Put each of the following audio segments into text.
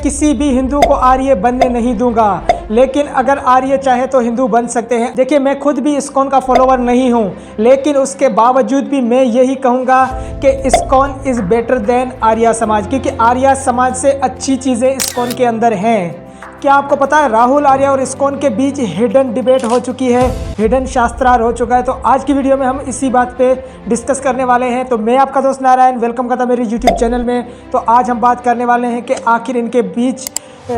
किसी भी हिंदू को आर्य बनने नहीं दूंगा, लेकिन अगर आर्य चाहे तो हिंदू बन सकते हैं। देखिए, मैं खुद भी इस्कॉन का फॉलोवर नहीं हूं, लेकिन उसके बावजूद भी मैं यही कहूंगा कि ISKCON is better than Arya Samaj, क्योंकि आर्य समाज से अच्छी चीज़ें इस्कॉन के अंदर हैं। क्या आपको पता है राहुल आर्य और इस्कॉन के बीच हिडन डिबेट हो चुकी है, हिडन शास्त्रार्थ हो चुका है। तो आज की वीडियो में हम इसी बात पे डिस्कस करने वाले हैं। तो मैं आपका दोस्त नारायण, वेलकम करता मेरे यूट्यूब चैनल में। तो आज हम बात करने वाले हैं कि आखिर इनके बीच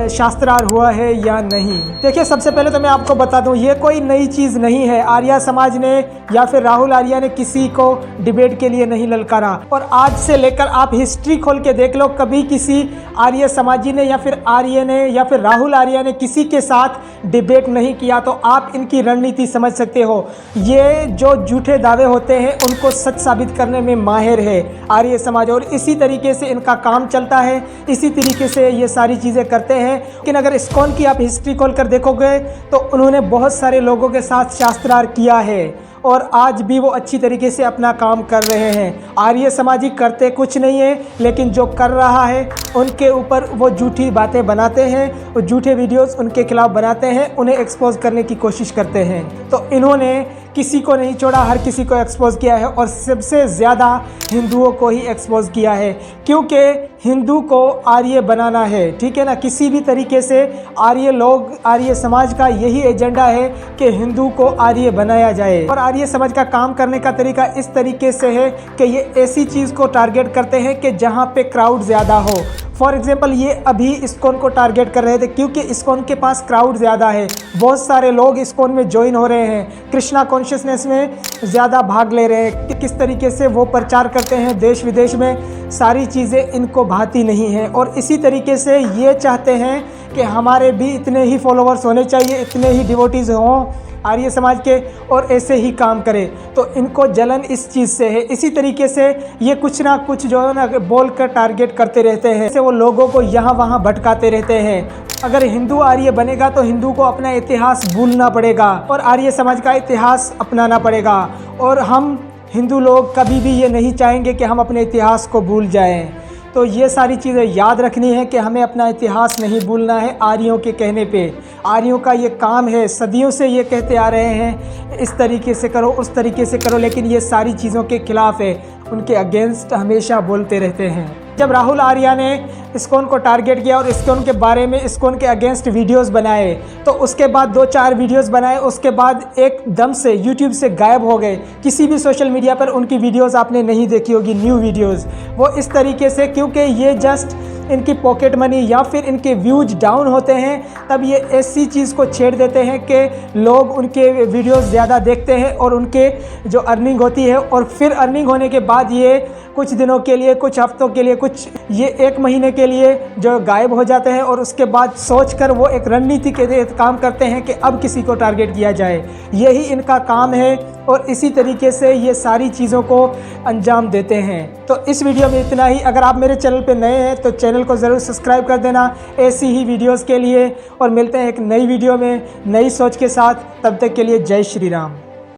शास्त्रार्थ हुआ है या नहीं। देखिए, सबसे पहले तो मैं आपको बता दूं, ये कोई नई चीज़ नहीं है। आर्य समाज ने या फिर राहुल आर्य ने किसी को डिबेट के लिए नहीं ललकारा। और आज से लेकर आप हिस्ट्री खोल के देख लो, कभी किसी आर्य समाजी ने या फिर आर्य ने या फिर राहुल आर्य ने किसी के साथ डिबेट नहीं किया। तो आप इनकी रणनीति समझ सकते हो। ये जो झूठे दावे होते हैं उनको सच साबित करने में माहिर है आर्य समाज, और इसी तरीके से इनका काम चलता है, इसी तरीके से ये सारी चीज़ें करते हैं। लेकिन अगर इस्कॉन की आप हिस्ट्री खोल कर देखोगे तो उन्होंने बहुत सारे लोगों के साथ शास्त्रार्थ किया है और आज भी वो अच्छी तरीके से अपना काम कर रहे हैं। आर्य समाजी करते कुछ नहीं है, लेकिन जो कर रहा है उनके ऊपर वो झूठी बातें बनाते हैं, वो झूठे वीडियोस उनके खिलाफ बनाते हैं, उन्हें एक्सपोज करने की कोशिश करते हैं। तो इन्होंने किसी को नहीं छोड़ा, हर किसी को एक्सपोज किया है और सबसे ज़्यादा हिंदुओं को ही एक्सपोज किया है, क्योंकि हिंदू को आर्य बनाना है। ठीक है ना, किसी भी तरीके से आर्य लोग, आर्य समाज का यही एजेंडा है कि हिंदू को आर्य बनाया जाए। और आर्य समाज का काम करने का तरीका इस तरीके से है कि ये ऐसी चीज़ को टारगेट करते हैं कि जहाँ पे क्राउड ज़्यादा हो। फॉर एग्जाम्पल, ये अभी इस्कॉन को टारगेट कर रहे थे क्योंकि इस्कॉन के पास क्राउड ज़्यादा है, बहुत सारे लोग इस्कॉन में ज्वाइन हो रहे हैं, कृष्णा कॉन्शियसनेस में ज़्यादा भाग ले रहे हैं। किस तरीके से वो प्रचार करते हैं देश विदेश में, सारी चीज़ें इनको भाती नहीं हैं। और इसी तरीके से ये चाहते हैं कि हमारे भी इतने ही फॉलोअर्स होने चाहिए, इतने ही डिवोटीज़ हों आर्य समाज के, और ऐसे ही काम करें। तो इनको जलन इस चीज़ से है। इसी तरीके से ये कुछ ना कुछ जो है ना बोल कर टारगेट करते रहते हैं, जैसे वो लोगों को यहाँ वहाँ भटकाते रहते हैं। अगर हिंदू आर्य बनेगा तो हिंदू को अपना इतिहास भूलना पड़ेगा और आर्य समाज का इतिहास अपनाना पड़ेगा। और हम हिंदू लोग कभी भी ये नहीं चाहेंगे कि हम अपने इतिहास को भूल जाएं। तो ये सारी चीज़ें याद रखनी है कि हमें अपना इतिहास नहीं भूलना है आर्यों के कहने पे। आर्यों का ये काम है, सदियों से ये कहते आ रहे हैं इस तरीके से करो, उस तरीके से करो, लेकिन ये सारी चीज़ों के खिलाफ है, उनके अगेंस्ट हमेशा बोलते रहते हैं। जब राहुल आर्य ने इस्कॉन को टारगेट किया और इस्कॉन के बारे में, इस्कॉन के अगेंस्ट वीडियोस बनाए, तो उसके बाद 2-4 वीडियोस बनाए, उसके बाद एकदम से यूट्यूब से गायब हो गए। किसी भी सोशल मीडिया पर उनकी वीडियोस आपने नहीं देखी होगी, न्यू वीडियोस। वो इस तरीके से, क्योंकि ये जस्ट इनकी पॉकेट मनी या फिर इनके व्यूज डाउन होते हैं, तब ये ऐसी चीज़ को छेड़ देते हैं कि लोग उनके वीडियोस ज़्यादा देखते हैं और उनके जो अर्निंग होती है, और फिर अर्निंग होने के बाद ये कुछ दिनों के लिए, कुछ हफ्तों के लिए, कुछ ये 1 महीने के लिए जो गायब हो जाते हैं, और उसके बाद सोचकर वो एक रणनीति के तहत काम करते हैं कि अब किसी को टारगेट किया जाए। यही इनका काम है और इसी तरीके से ये सारी चीज़ों को अंजाम देते हैं। तो इस वीडियो में इतना ही। अगर आप मेरे चैनल पे नए हैं तो चैनल को ज़रूर सब्सक्राइब कर देना ऐसी ही वीडियोस के लिए, और मिलते हैं एक नई वीडियो में नई सोच के साथ। तब तक के लिए जय श्री राम।